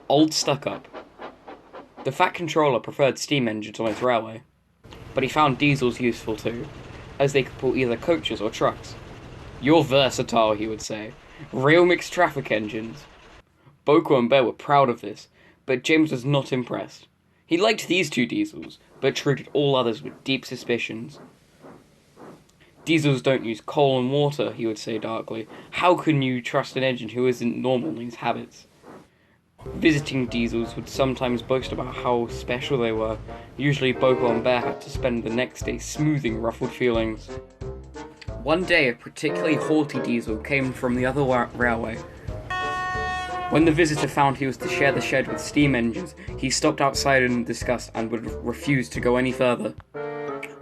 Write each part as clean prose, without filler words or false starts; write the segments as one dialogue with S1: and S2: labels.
S1: Old Stuck-Up. The Fat Controller preferred steam engines on his railway, but he found diesels useful too, as they could pull either coaches or trucks. "You're versatile," he would say. "Real mixed traffic engines." Boko and Bear were proud of this, but James was not impressed. He liked these two diesels, but treated all others with deep suspicions. "Diesels don't use coal and water," he would say darkly. "How can you trust an engine who isn't normal in his habits?" Visiting diesels would sometimes boast about how special they were. Usually Boko and Bear had to spend the next day smoothing ruffled feelings. One day a particularly haughty diesel came from the other railway. When the visitor found he was to share the shed with steam engines, he stopped outside in disgust and would refuse to go any further.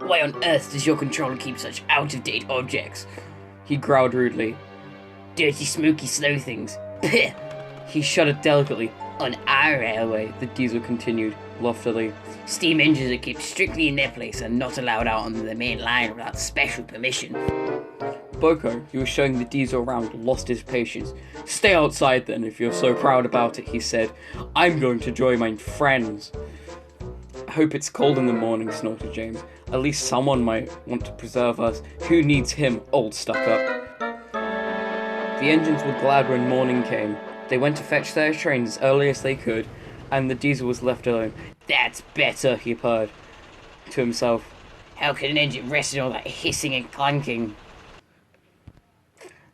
S1: "Why on earth does your controller keep such out-of-date objects?" he growled rudely. "Dirty, smoky, slow things. Pih!" He shuddered delicately. "On our railway," the diesel continued, loftily, "steam engines are kept strictly in their place and not allowed out on the main line without special permission." Boko, who was showing the diesel around, lost his patience. "Stay outside then, if you're so proud about it," he said. "I'm going to join my friends." "I hope it's cold in the morning," snorted James. "At least someone might want to preserve us. Who needs him, old stuck-up?" The engines were glad when morning came. They went to fetch their trains as early as they could, and the diesel was left alone. "That's better," he purred to himself. "How can an engine rest in all that hissing and clanking?"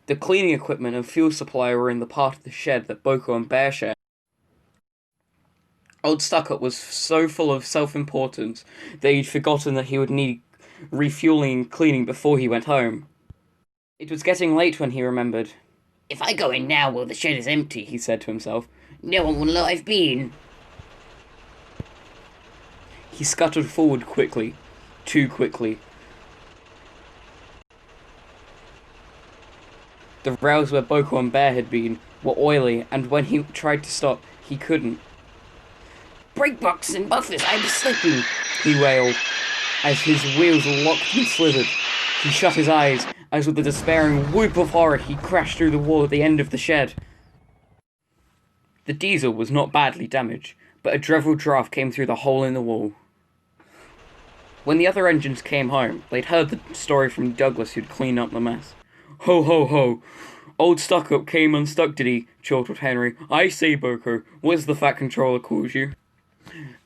S1: The cleaning equipment and fuel supply were in the part of the shed that Boko and Bear shared. Old Stuckup was so full of self-importance that he'd forgotten that he would need refueling and cleaning before he went home. It was getting late when he remembered. "If I go in now while the shed is empty," he said to himself, "no one will know I've been." He scuttled forward quickly, too quickly. The rails where Boko and Bear had been were oily, and when he tried to stop, he couldn't. "Brake box and buffers, I'm slipping," he wailed, as his wheels locked and slithered. He shut his eyes, as with a despairing whoop of horror he crashed through the wall at the end of the shed. The diesel was not badly damaged, but a dreadful draft came through the hole in the wall. When the other engines came home, they'd heard the story from Douglas who'd cleaned up the mess. "Ho, ho, ho! Old Stuck-Up came unstuck, did he?" chortled Henry. "I say, Boko, what's the Fat Controller calls you?"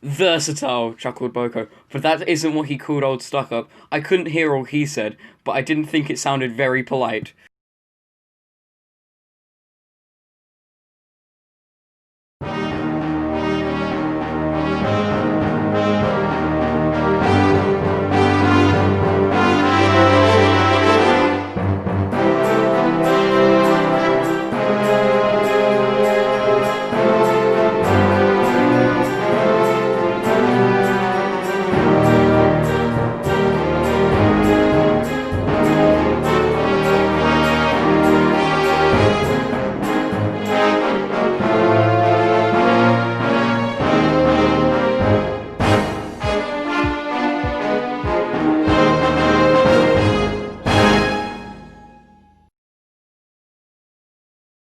S1: "Versatile," chuckled Boko, "but that isn't what he called Old Stuck-Up. I couldn't hear all he said, but I didn't think it sounded very polite."